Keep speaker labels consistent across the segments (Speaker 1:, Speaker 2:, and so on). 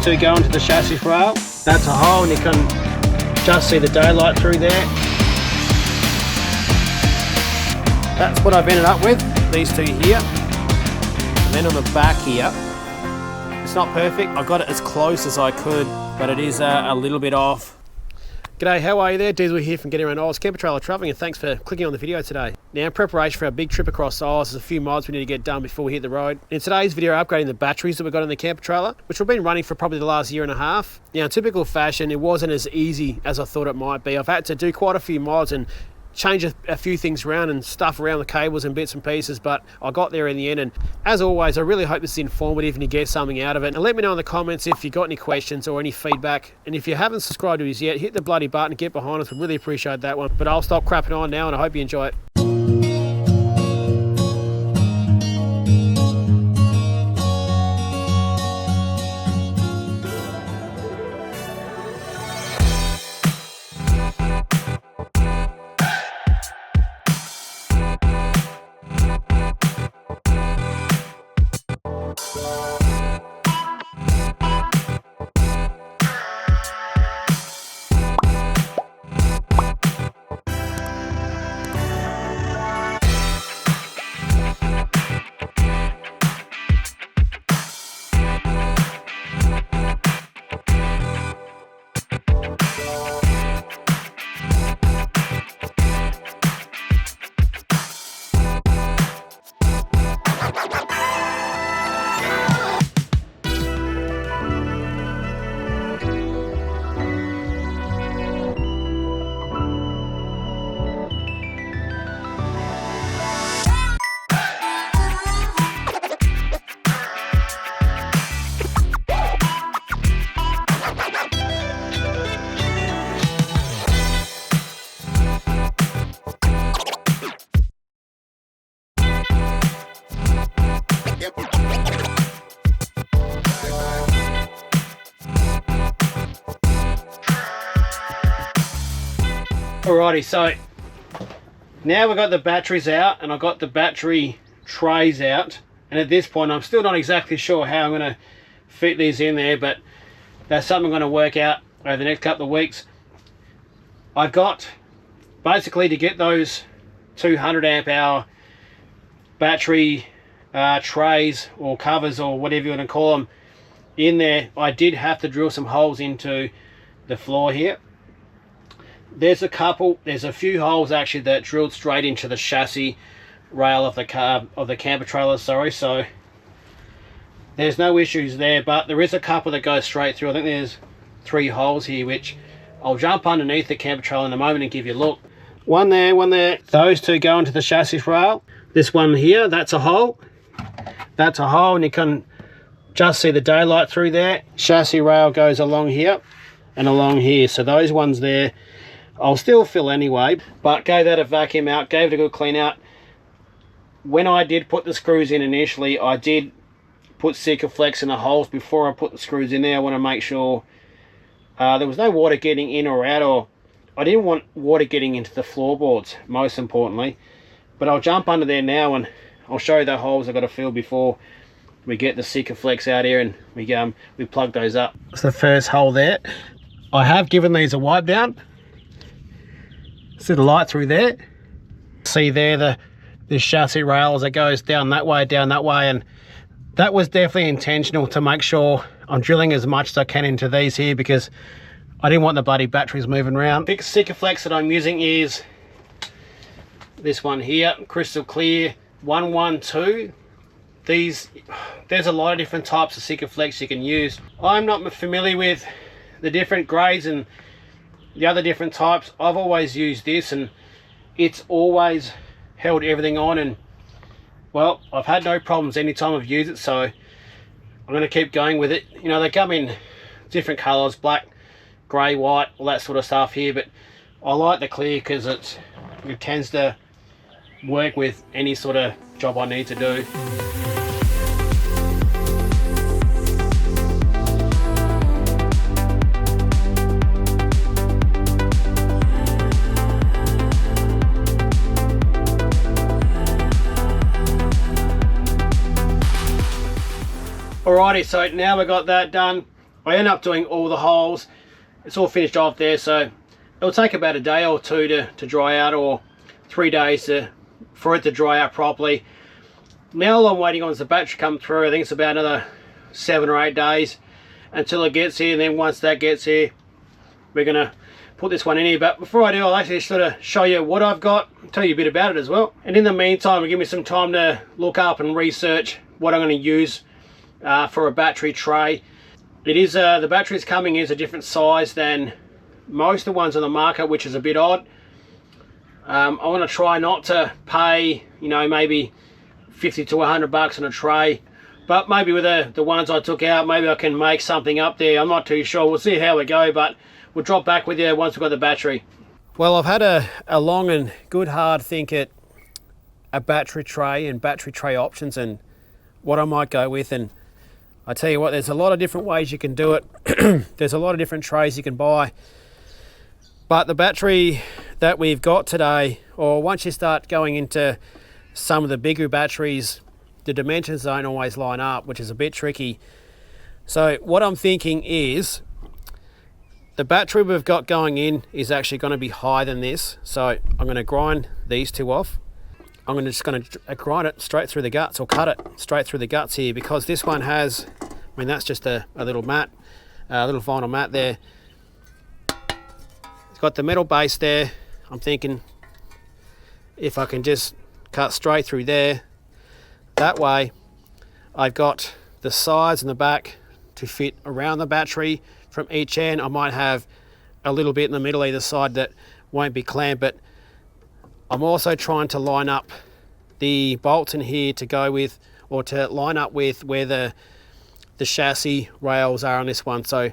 Speaker 1: two go into the chassis rail. That's a hole and you can just see the daylight through there. That's what I've ended up with, these two here. And then on the back here, it's not perfect. I got it as close as I could, but it is a little bit off. G'day, how are you there? Diesel here from Getting Around Isles Camper Trailer Travelling, and thanks for clicking on the video today. Now, in preparation for our big trip across Isles, there's a few mods we need to get done before we hit the road. In today's video, we're upgrading the batteries that we've got in the camper trailer, which we've been running for probably the last year and a half. Now, in typical fashion, it wasn't as easy as I thought it might be. I've had to do quite a few mods and change a few things around and stuff around the cables and bits and pieces, but I got there in the end. And as always, I really hope this is informative and you get something out of it. And let me know in the comments if you got any questions or any feedback. And if you haven't subscribed to us yet, hit the bloody button, get behind us. We'd really appreciate that one. But I'll stop crapping on now and I hope you enjoy it. Alrighty, so now we've got the batteries out and I've got the battery trays out, and at this point I'm still not exactly sure how I'm going to fit these in there, but that's something I'm going to work out over the next couple of weeks. I've got basically to get those 200 amp hour battery trays or covers or whatever you want to call them in there. I did have to drill some holes into the floor here. There's a few holes actually that drilled straight into the chassis rail of the camper trailer, sorry, so there's no issues there, but there is a couple that go straight through. I think there's 3 holes here, which I'll jump underneath the camper trailer in a moment and give you a look. One there. Those two go into the chassis rail. This one here, that's a hole. That's a hole, and you can just see the daylight through there. Chassis rail goes along here and along here, so those ones there I'll still fill anyway, but gave that a vacuum out, gave it a good clean out. When I did put the screws in initially, I did put Sikaflex in the holes before I put the screws in there. I want to make sure there was no water getting in or out, or I didn't want water getting into the floorboards, most importantly. But I'll jump under there now and I'll show you the holes I've got to fill before we get the Sikaflex out here and we plug those up. That's the first hole there. I have given these a wipe down. See the light through there? See there the chassis rail as it goes down that way, and that was definitely intentional to make sure I'm drilling as much as I can into these here because I didn't want the bloody batteries moving around. The Sikaflex that I'm using is this one here, crystal clear 112. There's a lot of different types of Sikaflex you can use. I'm not familiar with the different grades and the other different types. I've always used this and it's always held everything on, and well, I've had no problems anytime I've used it, so I'm going to keep going with it. You know, they come in different colors, black, grey, white, all that sort of stuff here, but I like the clear because it tends to work with any sort of job I need to do. Alrighty, so now we've got that done. I end up doing all the holes. It's all finished off there, so it'll take about a day or two to dry out, or 3 days for it to dry out properly. Now all I'm waiting on is the battery come through. I think it's about another 7 or 8 days until it gets here, and then once that gets here, we're gonna put this one in here. But before I do, I'll actually sort of show you what I've got, tell you a bit about it as well. And in the meantime, give me some time to look up and research what I'm going to use for a battery tray. It is the batteries coming is a different size than most of the ones on the market, which is a bit odd. I want to try not to pay, you know, maybe 50 to 100 bucks on a tray, but maybe with the ones I took out, maybe I can make something up there. I'm not too sure. We'll see how we go, but we'll drop back with you once we've got the battery. Well, I've had a long and good hard think at a battery tray and battery tray options and what I might go with. And I tell you what, there's a lot of different ways you can do it. There's a lot of different trays you can buy. But the battery that we've got today, or once you start going into some of the bigger batteries, the dimensions don't always line up, which is a bit tricky. So what I'm thinking is, the battery we've got going in is actually going to be higher than this. So I'm going to grind these two off. I'm just going to grind it straight through the guts, or cut it straight through the guts here, because this one has, I mean, that's just a little mat, a little vinyl mat there. It's got the metal base there. I'm thinking if I can just cut straight through there, that way I've got the sides and the back to fit around the battery from each end. I might have a little bit in the middle either side that won't be clamped, but I'm also trying to line up the bolts in here to go with, or to line up with where the chassis rails are on this one. So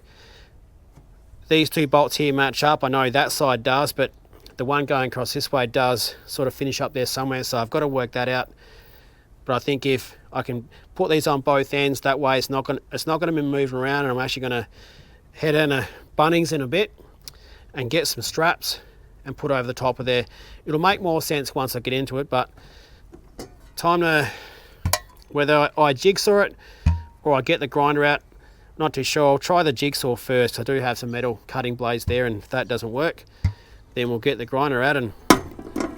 Speaker 1: these two bolts here match up. I know that side does, but the one going across this way does sort of finish up there somewhere, so I've got to work that out. But I think if I can put these on both ends, that way it's not going to be moving around, and I'm actually going to head in a Bunnings in a bit and get some straps and put over the top of there. It'll make more sense once I get into it, but time to, whether I jigsaw it or I get the grinder out, not too sure. I'll try the jigsaw first. I do have some metal cutting blades there, and if that doesn't work, then we'll get the grinder out and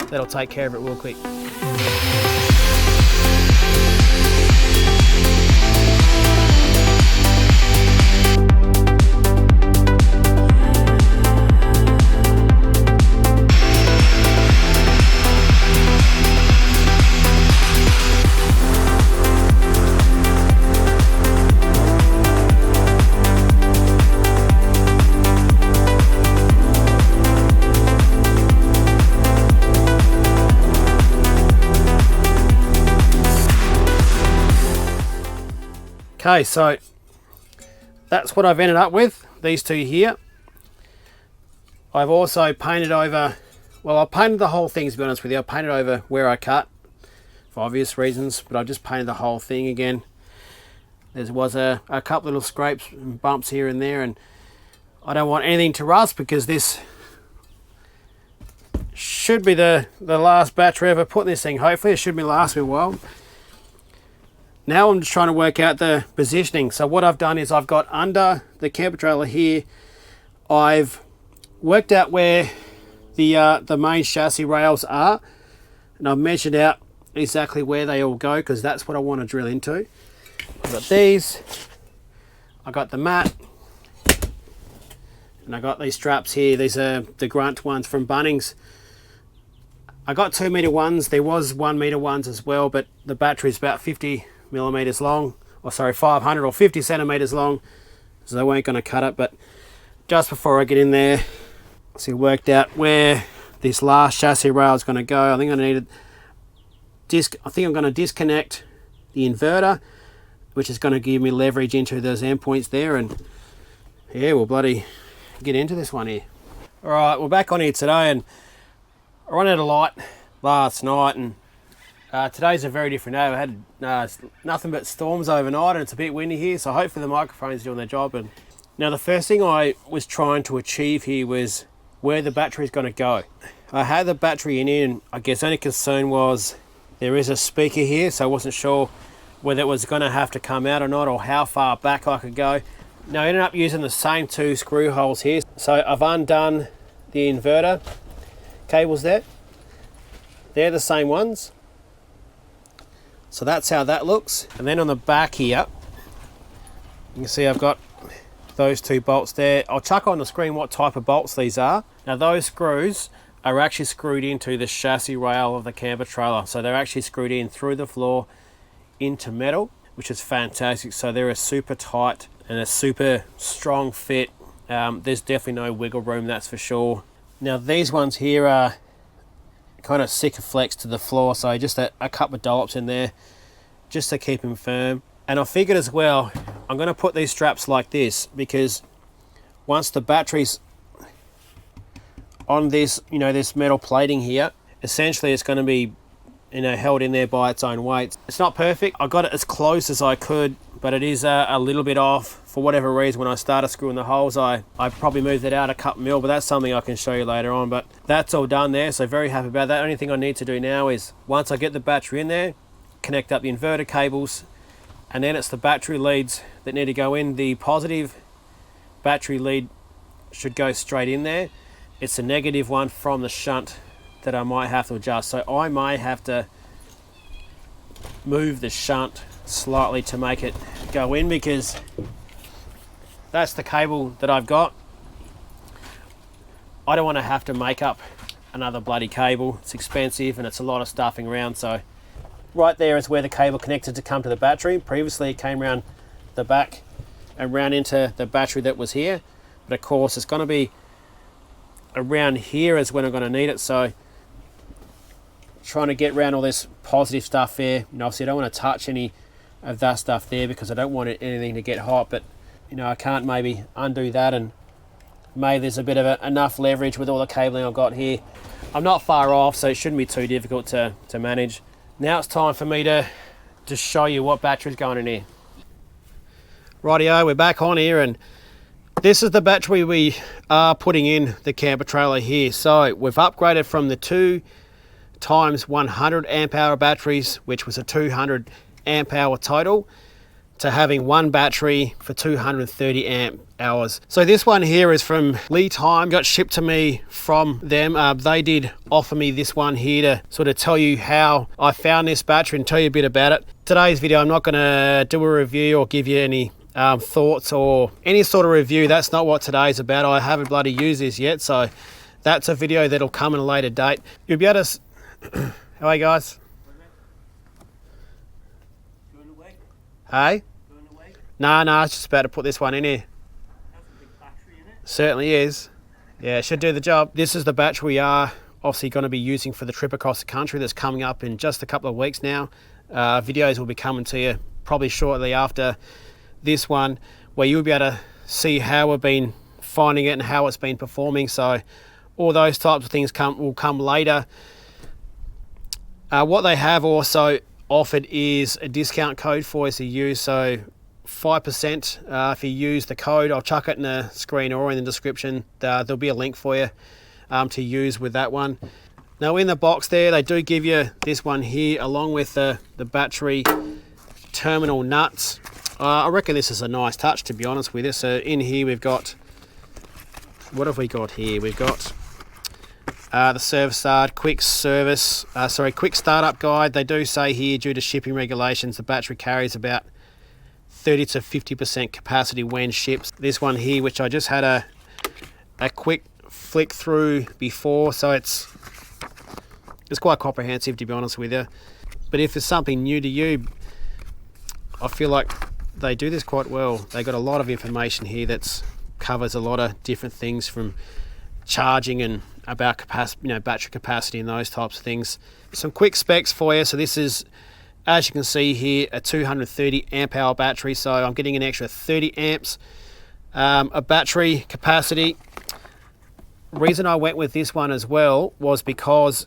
Speaker 1: that'll take care of it real quick. Okay, so that's what I've ended up with, these two here. I've also painted over, well, I painted the whole thing, to be honest with you. I painted over where I cut for obvious reasons, but I just painted the whole thing again. There was a couple little scrapes and bumps here and there, and I don't want anything to rust, because this should be the last battery ever put in this thing. Hopefully it should be last me a while. Now I'm just trying to work out the positioning. So what I've done is I've got under the camper trailer here, I've worked out where the main chassis rails are, and I've measured out exactly where they all go, because that's what I want to drill into. I've got these, I got the mat, and I got these straps here. These are the Grunt ones from Bunnings. I got 2 meter ones. There was 1 meter ones as well, but the battery's about 50 millimeters long, or sorry, 500 or 50 centimeters long, so they weren't going to cut it. But just before I get in there, see, worked out where this last chassis rail is going to go. I think I'm going to disconnect the inverter, which is going to give me leverage into those endpoints there, and yeah, we'll bloody get into this one here. All right, we're back on here today, and I ran out of light last night, and today's a very different day. We had nothing but storms overnight, and it's a bit windy here, so hopefully the microphone's doing their job. And now the first thing I was trying to achieve here was where the battery is going to go. I had the battery in here, and I guess only concern was there is a speaker here, so I wasn't sure whether it was going to have to come out or not, or how far back I could go. Now I ended up using the same 2 screw holes here. So I've undone the inverter cables there. They're the same ones. So that's how that looks. And then on the back here, you can see I've got those 2 bolts there. I'll chuck on the screen what type of bolts these are. Now those screws are actually screwed into the chassis rail of the camper trailer. So they're actually screwed in through the floor into metal, which is fantastic. So they're a super tight and a super strong fit. There's definitely no wiggle room, that's for sure. Now these ones here are kind of Sikaflex to the floor, so just a couple of dollops in there just to keep them firm. And I figured as well, I'm going to put these straps like this, because once the battery's on this, this metal plating here, essentially it's going to be, held in there by its own weight. It's not perfect. I got it as close as I could, but it is a little bit off for whatever reason. When I started screwing the holes, I probably moved it out a couple mil, but that's something I can show you later on. But that's all done there, so very happy about that. Only thing I need to do now is, once I get the battery in there, connect up the inverter cables, and then it's the battery leads that need to go in. The positive battery lead should go straight in there. It's a negative one from the shunt that I might have to adjust. So I may have to move the shunt slightly to make it go in, because that's the cable that I've got. I don't want to have to make up another bloody cable. It's expensive and it's a lot of stuffing around. So right there is where the cable connected to come to the battery. Previously it came around the back and round into the battery that was here, but of course it's going to be around here is when I'm going to need it. So trying to get around all this positive stuff there. Obviously I don't want to touch any of that stuff there, because I don't want anything to get hot, but I can't maybe undo that, and maybe there's a bit of enough leverage with all the cabling I've got here. I'm not far off, so it shouldn't be too difficult to manage. Now it's time for me to just show you what battery's going in here. Rightio, we're back on here, and this is the battery we are putting in the camper trailer here. So we've upgraded from the 2 times 100 amp hour batteries, which was a 200 amp hour total, to having one battery for 230 amp hours. So this one here is from Lithium, got shipped to me from them. They did offer me this one here to sort of tell you how I found this battery and tell you a bit about it. Today's video, I'm not going to do a review or give you any thoughts or any sort of review. That's not what today's about. I haven't bloody used this yet, so that's a video that'll come in a later date. You'll be able to how are you guys? Hey? No, I was just about to put this one in here. That's a big battery in it. Certainly is. Yeah, it should do the job. This is the battery we are obviously going to be using for the trip across the country that's coming up in just a couple of weeks now. Videos will be coming to you probably shortly after this one, where you'll be able to see how we've been finding it and how it's been performing. So all those types of things will come later. What they have also offered is a discount code for us to use. So 5% if you use the code. I'll chuck it in the screen or in the description. There'll be a link for you to use with that one. Now in the box there, they do give you this one here along with the battery terminal nuts. I reckon this is a nice touch, to be honest with you. So in here we've got, what have we got here? We've got the service start, quick startup guide. They do say here, due to shipping regulations, the battery carries about 30 to 50% capacity when shipped. This one here, which I just had a quick flick through before, so it's quite comprehensive, to be honest with you. But if it's something new to you, I feel like they do this quite well. They got a lot of information here that covers a lot of different things, from charging and about capacity, battery capacity and those types of things. Some quick specs for you. So this is, as you can see here, a 230 amp hour battery. So I'm getting an extra 30 amps of battery capacity. Reason I went with this one as well was because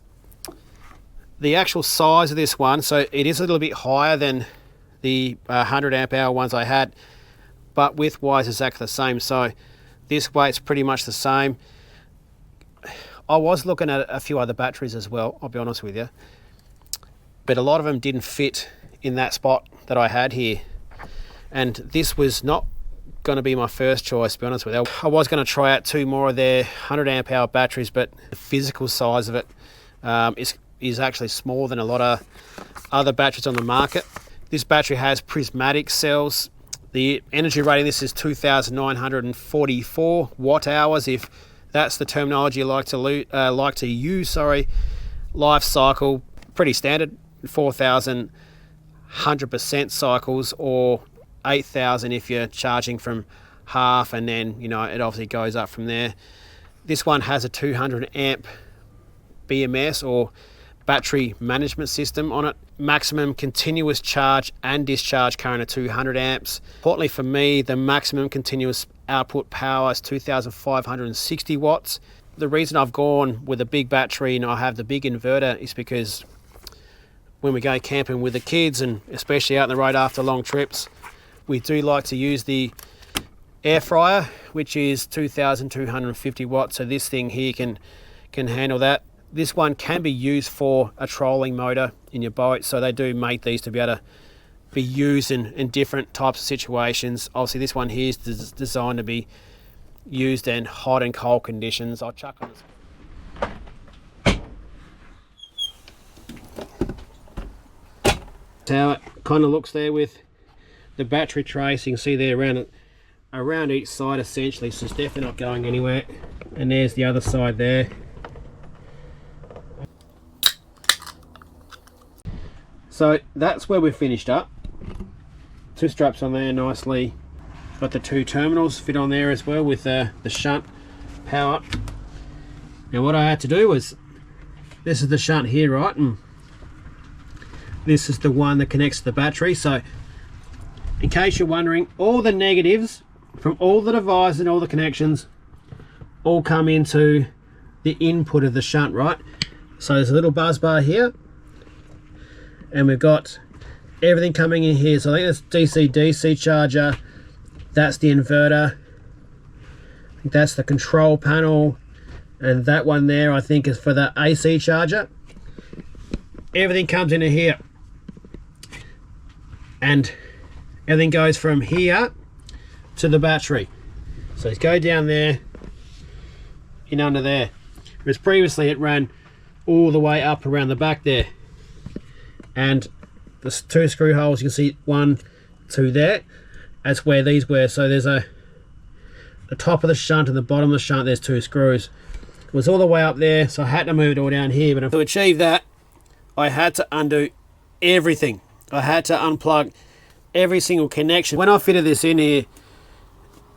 Speaker 1: the actual size of this one, so it is a little bit higher than the 100 amp hour ones I had, but width wise is exactly the same. So this weight's pretty much the same. I was looking at a few other batteries as well, I'll be honest with you, but a lot of them didn't fit in that spot that I had here, and this was not going to be my first choice, to be honest with you. I was going to try out 2 more of their 100 amp hour batteries, but the physical size of it is actually smaller than a lot of other batteries on the market. This battery has prismatic cells. The energy rating, this is 2,944 watt hours, if that's the terminology you like to use. Sorry. Life cycle, pretty standard, 4,000 100% cycles, or 8,000 if you're charging from half, and then it obviously goes up from there. This one has a 200 amp BMS, or battery management system, on it. Maximum continuous charge and discharge current of 200 amps. Importantly for me, the maximum continuous output power is 2,560 watts. The reason I've gone with a big battery and I have the big inverter is because when we go camping with the kids, and especially out on the road after long trips, we do like to use the air fryer, which is 2,250 watts. So this thing here can handle that. This one can be used for a trolling motor in your boat, so they do make these to be able to be used in different types of situations. Obviously this one here is designed to be used in hot and cold conditions. I'll chuck on this. That's how it kind of looks there with the battery tray. So you can see there around each side essentially, so it's definitely not going anywhere. And there's the other side there. So that's where we've finished up. 2 straps on there nicely. Got the 2 terminals fit on there as well with the shunt power. Now what I had to do was, this is the shunt here, right, and this is the one that connects to the battery. So in case you're wondering, all the negatives from all the devices and all the connections all come into the input of the shunt, right? So there's a little buzz bar here, and we've got everything coming in here. So I think that's DC charger, that's the inverter, I think that's the control panel, and that one there I think is for the AC charger. Everything comes into here, and everything goes from here to the battery. So let's go down there, in under there. Whereas previously it ran all the way up around the back there. And the 2 screw holes, you can see 1, 2 there. That's where these were. So there's the top of the shunt and the bottom of the shunt, there's 2 screws. It was all the way up there, so I had to move it all down here. But to achieve that, I had to undo everything. I had to unplug every single connection. When I fitted this in here,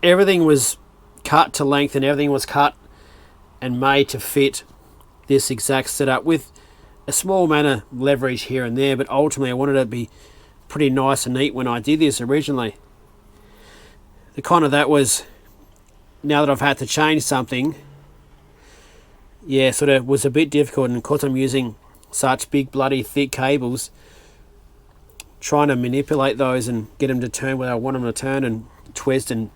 Speaker 1: everything was cut to length, and everything was cut and made to fit this exact setup, with a small amount of leverage here and there, but ultimately I wanted it to be pretty nice and neat when I did this originally. The con of that was, now that I've had to change something, yeah, sort of was a bit difficult, and because I'm using such big bloody thick cables, trying to manipulate those and get them to turn where I want them to turn and twist and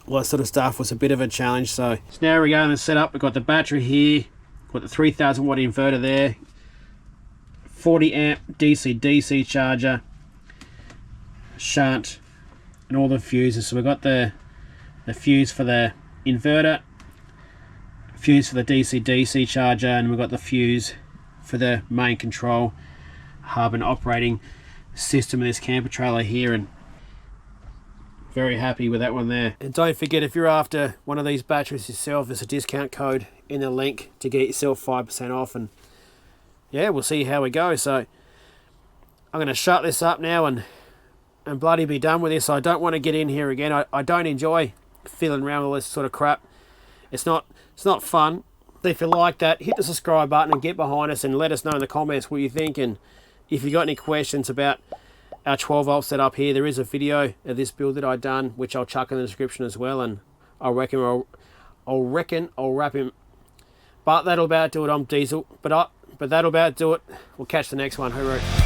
Speaker 1: all that sort of stuff was a bit of a challenge. So now we're going to set up. We've got the battery here, got the 3,000 watt inverter there, 40 amp DC charger, shunt, and all the fuses. So we've got the fuse for the inverter, fuse for the DC charger, and we've got the fuse for the main control hub and operating system of this camper trailer here, and very happy with that one there. And don't forget, if you're after one of these batteries yourself, there's a discount code in the link to get yourself 5% off, and yeah, we'll see how we go. So I'm going to shut this up now and bloody be done with this. I don't want to get in here again. I don't enjoy fiddling around with all this sort of crap. It's not fun. If you like that, hit the subscribe button and get behind us and let us know in the comments what you think. And if you got any questions about our 12 volt setup here, there is a video of this build that I've done, which I'll chuck in the description as well. And I reckon I'll wrap him. But that'll about do it. I'm Diesel, but that'll about do it. We'll catch the next one. Hooroo.